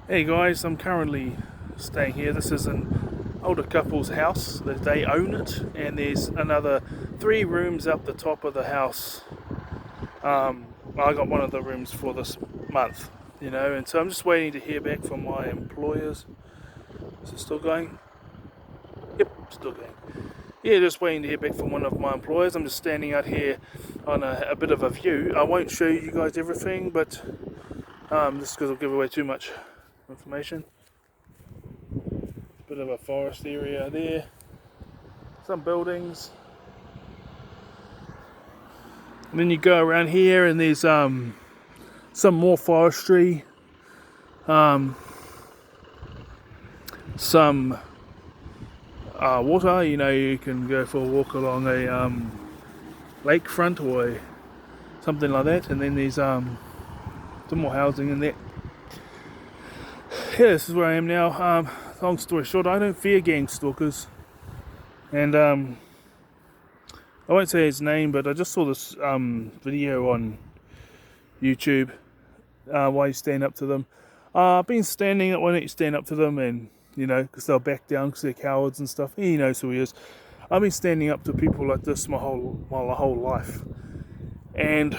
Hey guys, I'm currently staying here. This is an older couple's house. They own it, and there's another 3 rooms up the top of the house. I got one of the rooms for this month, and so I'm just waiting to hear back from my employers. Is it still going? Yep, still going. Yeah, just waiting to hear back from one of my employers. I'm just standing out here on a bit of a view. I won't show you guys everything, but just because I'll give away too much information. Bit of a forest area there, some buildings, and then you go around here and there's some more forestry, some water. You can go for a walk along a lakefront or something like that, and then there's some more housing in there. Yeah, this is where I am now. Long story short, I don't fear gangstalkers, and I won't say his name, but I just saw this video on YouTube. Why you stand up to them? I've been standing up when you stand up to them, and because they'll back down because they're cowards and stuff. He knows who he is. I've been standing up to people like this my whole life, and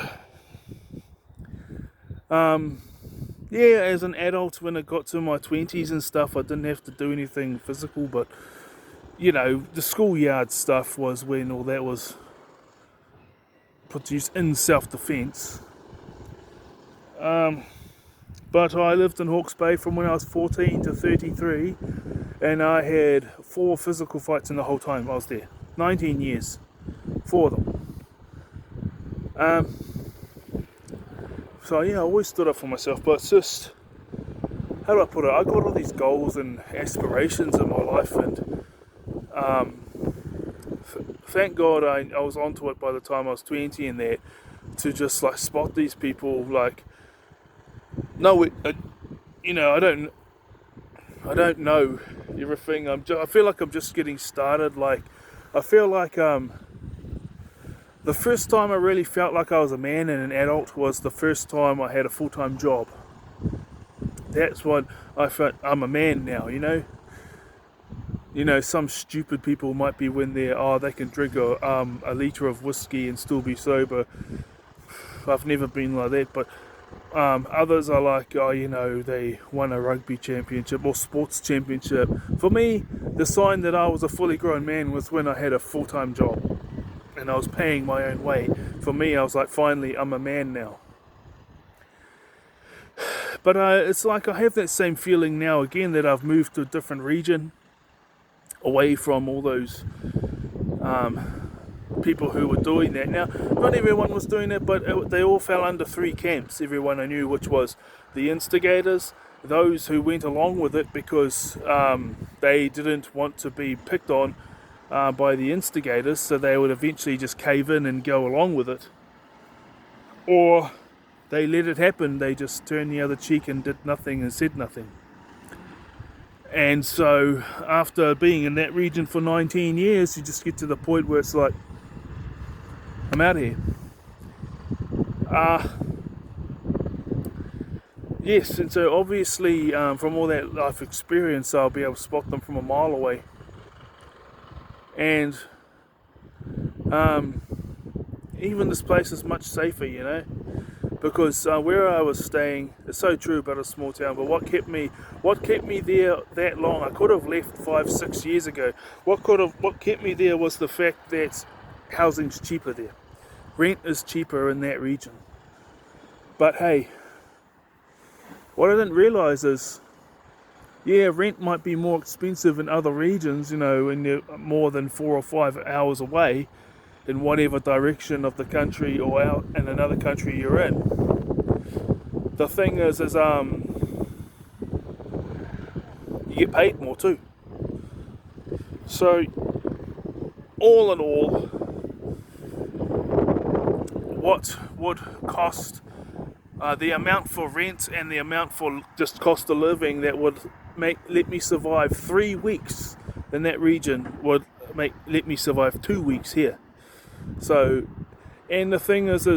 yeah, as an adult, when it got to my 20s and stuff, I didn't have to do anything physical, but the schoolyard stuff was when all that was put to use in self-defense. But I lived in Hawke's Bay from when I was 14 to 33, and I had 4 physical fights in the whole time I was there. 19 years, 4 of them. So yeah, I always stood up for myself, but it's just, how do I put it? I got all these goals and aspirations in my life, and thank God I was onto it by the time I was 20 and that, to just like spot these people. Like, no, I don't know everything. I feel like I'm just getting started. Like, I feel like the first time I really felt like I was a man and an adult was the first time I had a full-time job. That's what I felt. I'm a man now, some stupid people might be when they can drink a litre of whiskey and still be sober. I've never been like that, but others are like, they won a rugby championship or sports championship. For me, the sign that I was a fully grown man was when I had a full-time job and I was paying my own way. For me, I was like, finally, I'm a man now. But it's like I have that same feeling now again, that I've moved to a different region, away from all those people who were doing that. Now, not everyone was doing it, but they all fell under 3 camps, everyone I knew, which was the instigators, those who went along with it because they didn't want to be picked on by the instigators, so they would eventually just cave in and go along with it, or they let it happen. They just turned the other cheek and did nothing and said nothing. And so after being in that region for 19 years, you just get to the point where it's like, I'm out of here. Yes, and so obviously from all that life experience, I'll be able to spot them from a mile away. And even this place is much safer, because where I was staying, it's so true about a small town, but what kept me there that long? I could have left 5-6 years ago. What kept me there was the fact that housing's cheaper there. Rent is cheaper in that region. But hey, what I didn't realize is, rent might be more expensive in other regions, when you're more than 4 or 5 hours away in whatever direction of the country or out in another country you're in. The thing is you get paid more too. So all in all, what would cost the amount for rent and the amount for just cost of living that would let me survive 3 weeks in that region would let me survive 2 weeks here. So, and the thing is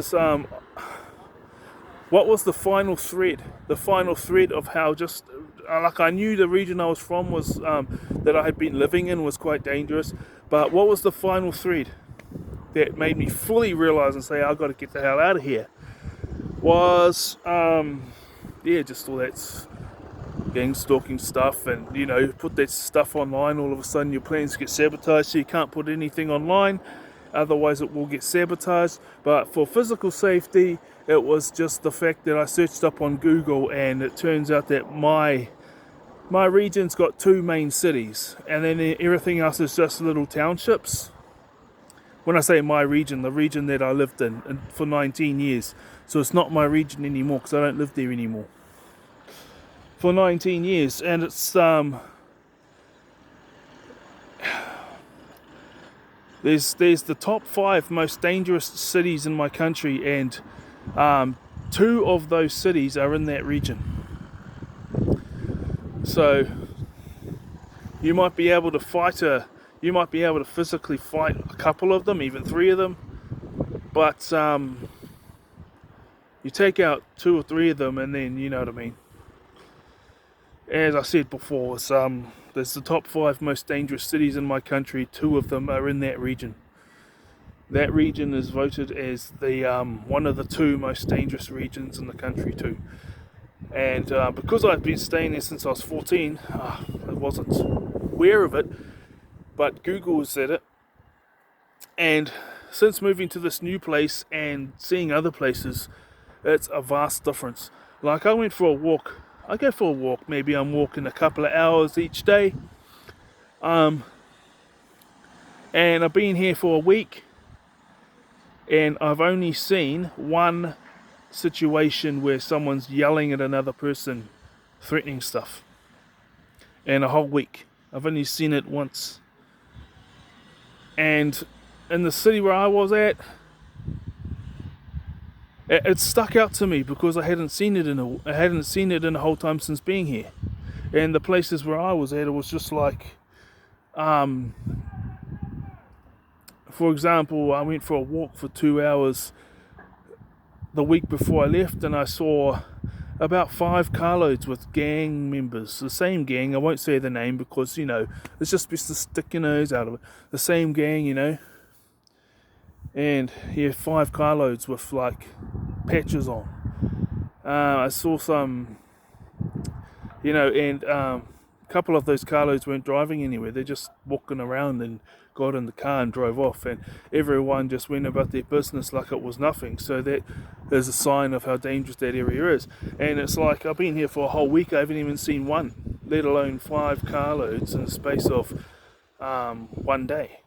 what was the final thread? The final thread of how just like I knew the region I was from was that I had been living in was quite dangerous. But what was the final thread that made me fully realise and say I've got to get the hell out of here? Was just all that gang stalking stuff, and put that stuff online. All of a sudden your plans get sabotaged, so you can't put anything online. Otherwise it will get sabotaged. But for physical safety, it was just the fact that I searched up on Google, and it turns out that my region's got 2 main cities, and then everything else is just little townships. When I say my region, the region that I lived in for 19 years. So it's not my region anymore because I don't live there anymore. For 19 years, and it's there's the top 5 most dangerous cities in my country, and 2 of those cities are in that region. So you might be able to physically fight a couple of them, even 3 of them, but you take out 2 or 3 of them, and then you know what I mean. As I said before, there's the top 5 most dangerous cities in my country. 2 of them are in that region. That region is voted as the one of the 2 most dangerous regions in the country too. And because I've been staying there since I was 14, I wasn't aware of it, but Google said it. And since moving to this new place and seeing other places, it's a vast difference. Like I go for a walk, maybe I'm walking a couple of hours each day. And I've been here for a week, and I've only seen one situation where someone's yelling at another person, threatening stuff. And a whole week, I've only seen it once. And in the city where I was at, it stuck out to me because I hadn't seen it in the whole time since being here. And the places where I was at, it was just like, for example, I went for a walk for 2 hours the week before I left, and I saw about 5 carloads with gang members. The same gang, I won't say the name because, it's just best to stick your nose out of it. The same gang, And 5 carloads with like patches on. I saw some, and a couple of those carloads weren't driving anywhere. They're just walking around and got in the car and drove off, and everyone just went about their business like it was nothing. So that is a sign of how dangerous that area is. And it's like, I've been here for a whole week, I haven't even seen one, let alone 5 carloads in the space of 1 day,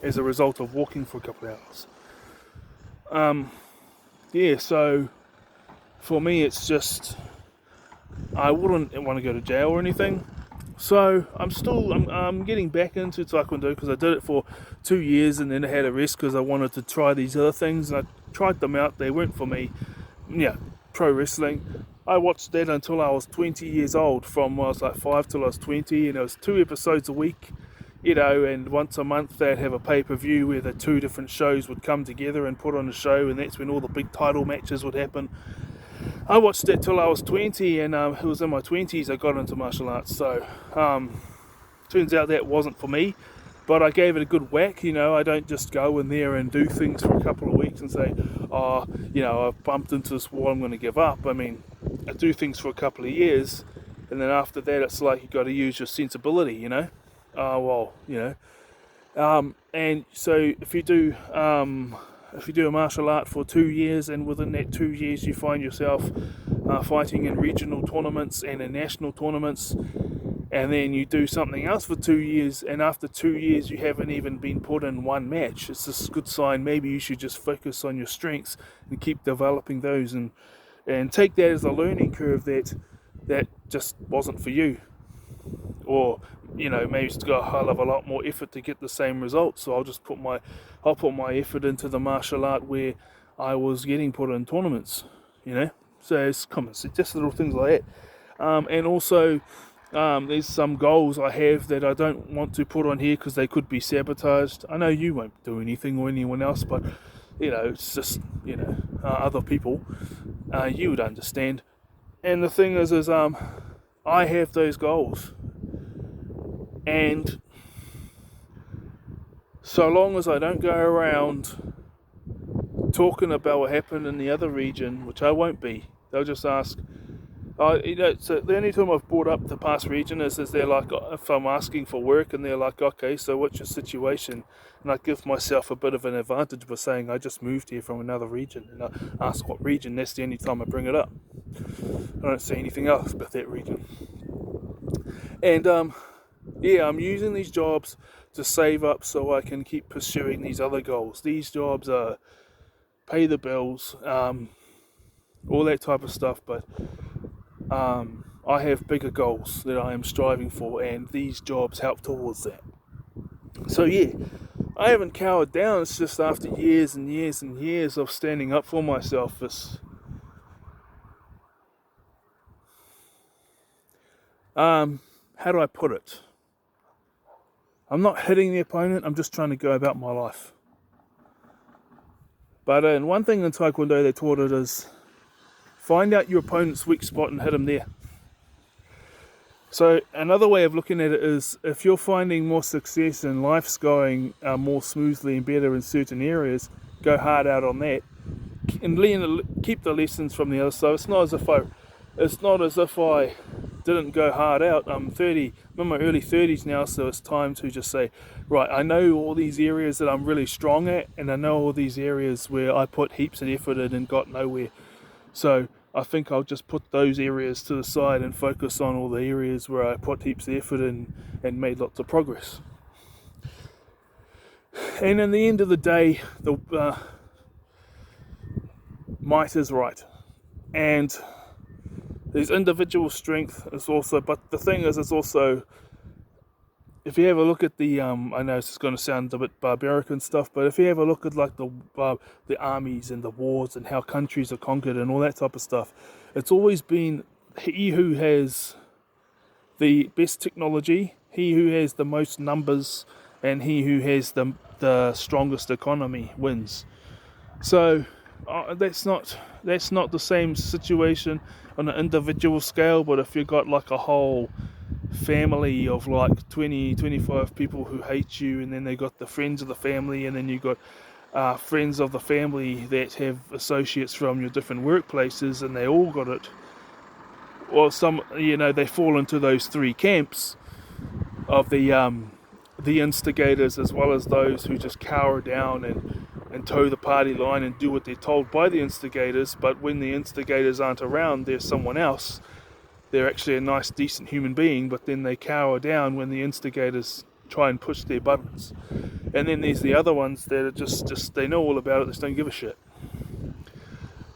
as a result of walking for a couple of hours. So for me it's just, I wouldn't want to go to jail or anything. So I'm getting back into Taekwondo because I did it for 2 years and then I had a rest because I wanted to try these other things, and I tried them out. They weren't for me. Pro wrestling, I watched that until I was 20 years old, from when I was like 5 till I was 20, and it was 2 episodes a week, and once a month they'd have a pay-per-view where the 2 different shows would come together and put on a show, and that's when all the big title matches would happen. I watched that till I was 20, and it was in my 20s I got into martial arts. So turns out that wasn't for me, but I gave it a good whack. I don't just go in there and do things for a couple of weeks and say, I've bumped into this wall, I'm going to give up. I mean, I do things for a couple of years, and then after that it's like you've got to use your sensibility, and so if you do a martial art for 2 years, and within that 2 years you find yourself fighting in regional tournaments and in national tournaments, and then you do something else for 2 years, and after 2 years you haven't even been put in one match, it's a good sign. Maybe you should just focus on your strengths and keep developing those, and take that as a learning curve that just wasn't for you. Or maybe it's got a hell of a lot more effort to get the same results. So I'll put my effort into the martial art where I was getting put in tournaments. So it's common, so just little things like that. And also, there's some goals I have that I don't want to put on here because they could be sabotaged. I know you won't do anything, or anyone else, but it's just other people. You would understand. And the thing is I have those goals, and so long as I don't go around talking about what happened in the other region, which I won't be, they'll just ask. So the only time I've brought up the past region is they're like, if I'm asking for work and they're like, okay, so what's your situation? And I give myself a bit of an advantage by saying I just moved here from another region, and I ask what region. That's the only time I bring it up. I don't say anything else about that region. And I'm using these jobs to save up so I can keep pursuing these other goals. These jobs pay the bills, all that type of stuff, but I have bigger goals that I am striving for, and these jobs help towards that. So yeah, I haven't cowered down. It's just after years and years and years of standing up for myself, how do I put it? I'm not hitting the opponent, I'm just trying to go about my life. But one thing in Taekwondo they taught it is find out your opponent's weak spot and hit him there. So another way of looking at it is, if you're finding more success and life's going more smoothly and better in certain areas, go hard out on that and keep the lessons from the other side. It's not as if I didn't go hard out. I'm 30, I'm in my early 30s now, so it's time to just say, right, I know all these areas that I'm really strong at, and I know all these areas where I put heaps of effort in and got nowhere. So I think I'll just put those areas to the side and focus on all the areas where I put heaps of effort in and made lots of progress. And in the end of the day, the might is right. And there's individual strength is also, but the thing is, it's also, if you have a look at the, I know it's going to sound a bit barbaric and stuff, but if you have a look at like the armies and the wars and how countries are conquered and all that type of stuff, it's always been he who has the best technology, he who has the most numbers, and he who has the strongest economy wins. So that's not the same situation on an individual scale, but if you've got like a whole family of like 20-25 people who hate you, and then they got the friends of the family, and then you got friends of the family that have associates from your different workplaces, and they all got it. Well, they fall into those three camps of the instigators, as well as those who just cower down and toe the party line and do what they're told by the instigators. But when the instigators aren't around, there's someone else. They're actually a nice, decent human being, but then they cower down when the instigators try and push their buttons. And then there's the other ones that are just they know all about it, they just don't give a shit.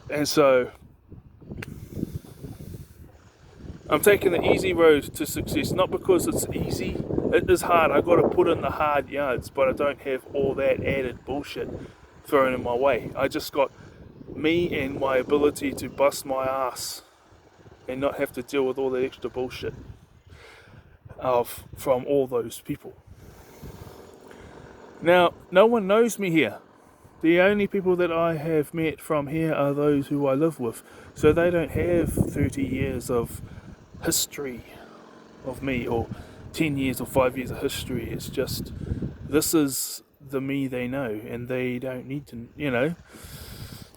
And so I'm taking the easy road to success, not because it's easy. It is hard. I've got to put in the hard yards, but I don't have all that added bullshit thrown in my way. I just got me and my ability to bust my ass and not have to deal with all the extra bullshit from all those people. Now, no one knows me here. The only people that I have met from here are those who I live with. So they don't have 30 years of history of me, or 10 years or 5 years of history. It's just, this is the me they know, and they don't need to,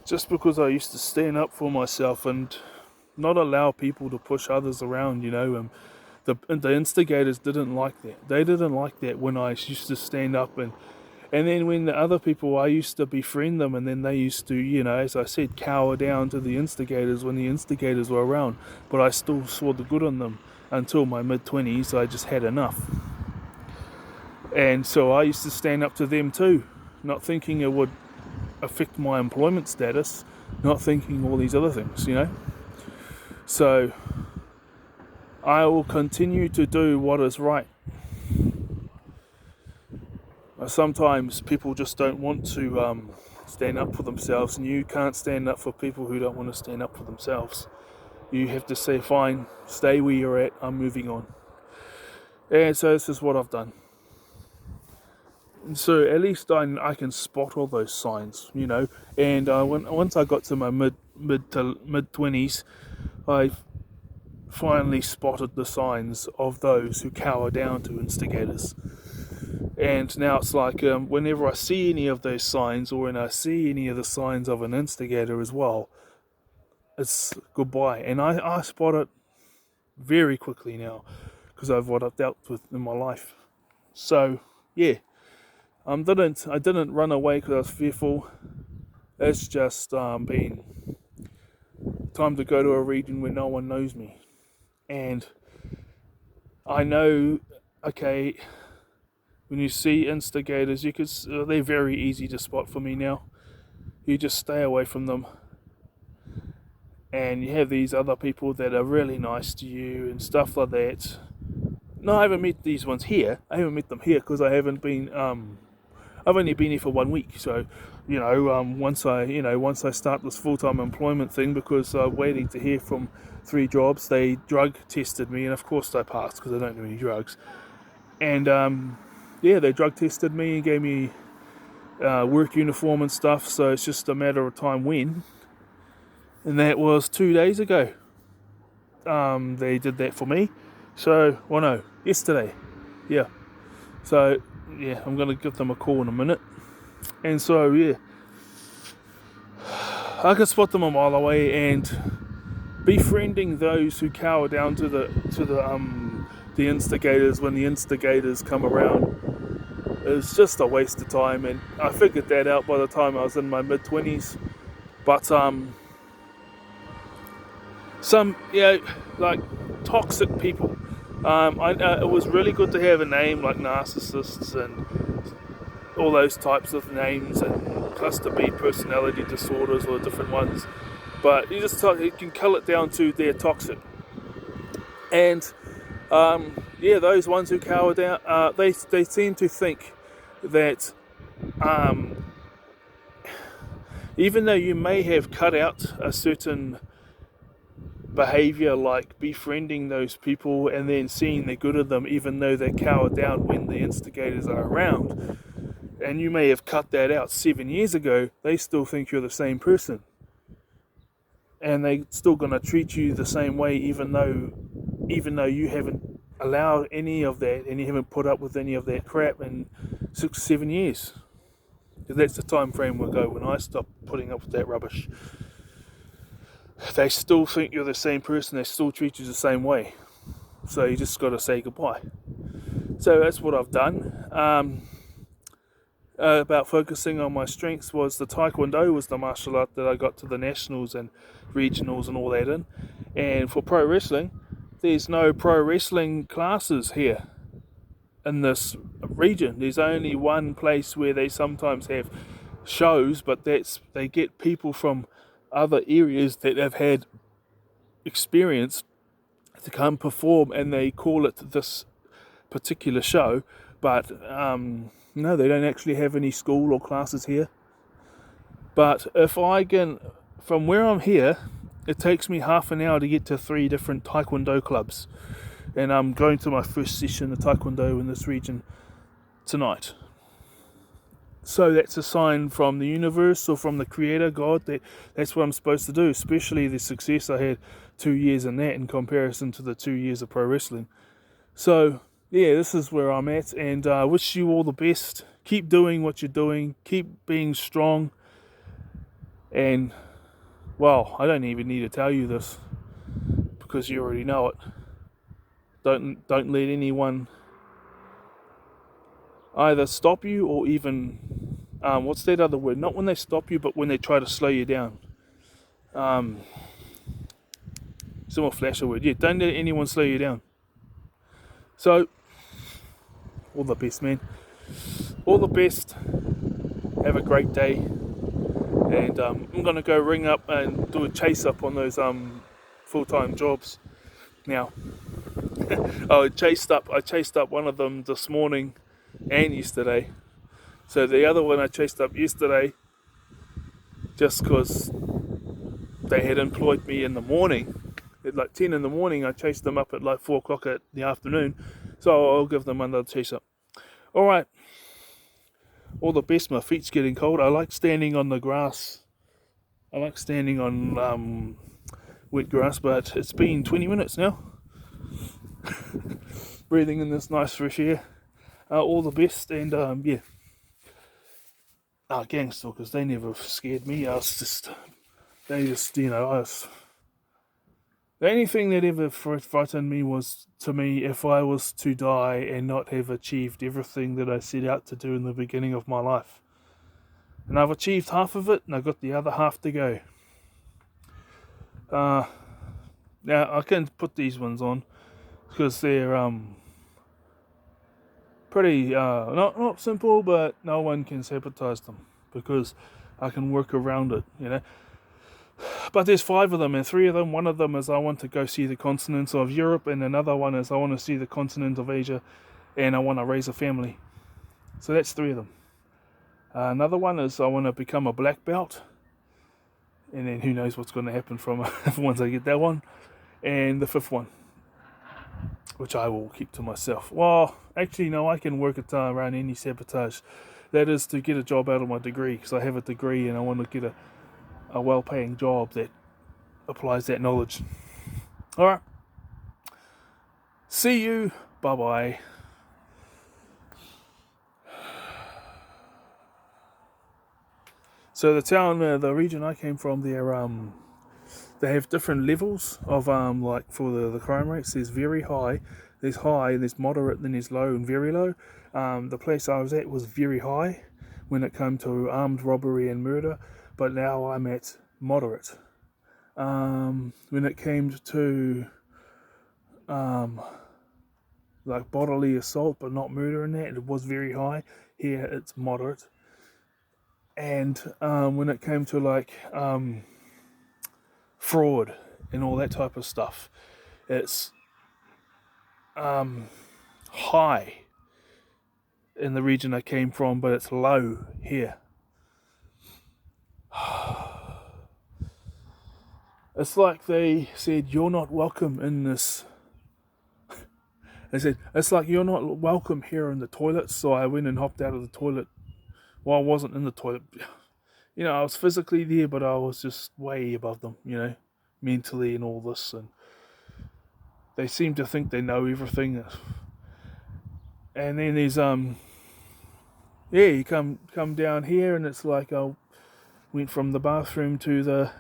just because I used to stand up for myself and not allow people to push others around, the instigators didn't like that. They didn't like that when I used to stand up, and then when the other people, I used to befriend them, and then they used to, as I said, cower down to the instigators when the instigators were around. But I still saw the good in them until my mid-20s. I just had enough. And so I used to stand up to them too, not thinking it would affect my employment status, not thinking all these other things, So I will continue to do what is right. Sometimes people just don't want to stand up for themselves, and you can't stand up for people who don't want to stand up for themselves. You have to say, fine, stay where you're at, I'm moving on. And so this is what I've done. And so at least I can spot all those signs, and once I got to my mid 20s, I finally spotted the signs of those who cower down to instigators. And now it's like whenever I see any of those signs, or when I see any of the signs of an instigator as well, it's goodbye. And I spot it very quickly now because of what I've dealt with in my life. So yeah, I didn't run away because I was fearful. It's just been time to go to a region where no one knows me, and I know, okay, when you see instigators, they're very easy to spot for me now. You just stay away from them. And you have these other people that are really nice to you and stuff like that. No, I haven't met these ones here. I haven't met them here because I haven't been. I've only been here for 1 week. So, once I start this full-time employment thing, because I'm waiting to hear from 3 jobs, they drug tested me, and of course I passed because I don't do any drugs. And they drug tested me and gave me work uniform and stuff. So it's just a matter of time when. And that was 2 days ago. They did that for me. So, yesterday. Yeah. So, yeah, I'm going to give them a call in a minute. And so, yeah, I can spot them a mile away, and befriending those who cower down to the instigators when the instigators come around is just a waste of time. And I figured that out by the time I was in my mid-20s. But some, like toxic people. It was really good to have a name like Narcissists and all those types of names, and cluster B personality disorders, or different ones. But you can cull it down to they're toxic. And those ones who cower down, they seem to think that even though you may have cut out a certain behavior, like befriending those people and then seeing the good of them, even though they cower down when the instigators are around, and you may have cut that out 7 years ago, they still think you're the same person, and they still gonna treat you the same way, even though you haven't allowed any of that and you haven't put up with any of that crap in 6-7 years. Because that's the time frame ago when I stopped putting up with that rubbish. They still think you're the same person, they still treat you the same way. So you just got to say goodbye. So that's what I've done. About focusing on my strengths was the Taekwondo, was the martial art that I got to the nationals and regionals and all that in. And for pro wrestling, there's no pro wrestling classes here in this region. There's only one place where they sometimes have shows, but they get people from other areas that have had experience to come perform, and they call it this particular show. But no, they don't actually have any school or classes here. But if I can, from where I'm here, it takes me half an hour to get to 3 different Taekwondo clubs, and I'm going to my first session of Taekwondo in this region tonight. So that's a sign from the universe, or from the Creator, God, that's what I'm supposed to do, especially the success I had 2 years in that in comparison to the 2 years of pro wrestling. So, yeah, this is where I'm at, and I wish you all the best. Keep doing what you're doing. Keep being strong. And, well, I don't even need to tell you this, because you already know it. Don't let anyone either stop you, or even what's that other word? Not when they stop you, but when they try to slow you down. Some more flasher word. Yeah, don't let anyone slow you down. So, all the best, man. All the best. Have a great day. And I'm gonna go ring up and do a chase up on those full-time jobs now. I chased up one of them this morning and yesterday. So the other one I chased up yesterday, just because they had employed me in the morning. At like 10 in the morning, I chased them up at like 4 o'clock at the afternoon. So I'll give them another chase up. Alright. All the best. My feet's getting cold. I like standing on the grass. I like standing on wet grass, but it's been 20 minutes now. Breathing in this nice fresh air. All the best, and yeah. Gangstalkers, they never scared me. They just, the only thing that ever frightened me was, to me, if I was to die and not have achieved everything that I set out to do in the beginning of my life. And I've achieved half of it, and I've got the other half to go. Now, I can put these ones on, because they're pretty, not simple, but no one can sabotage them, because I can work around it, But there's 5 of them, and 3 of them, one of them is I want to go see the continent of Europe, and another one is I want to see the continent of Asia, and I want to raise a family. So that's 3 of them. Another one is I want to become a black belt, and then who knows what's going to happen from once I get that one. And the 5th one, which I will keep to myself. Well, actually, no, I can work it around any sabotage. That is to get a job out of my degree, because I have a degree and I want to get a well-paying job that applies that knowledge. Alright. See you. Bye-bye. So the town, the region I came from, they have different levels of like for the crime rates. There's very high, there's moderate, then there's low and very low. The place I was at was very high when it came to armed robbery and murder, but now I'm at moderate. When it came to like bodily assault but not murder and that, it was very high. Here it's moderate. And when it came to like fraud and all that type of stuff, it's high in the region I came from, but it's low here. It's like they said, you're not welcome in this. They said, it's like you're not welcome here in the toilet. So I went and hopped out of the toilet. Well, I wasn't in the toilet. I was physically there, but I was just way above them, mentally and all this. And they seem to think they know everything. And then there's, you come down here, and it's like I went from the bathroom to the,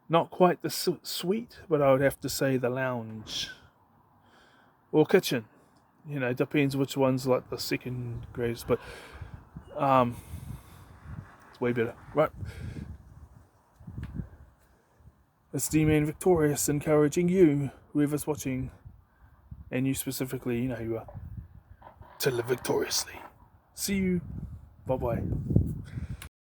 not quite the suite, but I would have to say the lounge. Or kitchen. Depends which one's like the second greatest, but it's way better. Right. It's D-Man Victorious encouraging you, whoever's watching, and you specifically, you know who you are, to live victoriously. See you. Bye-bye.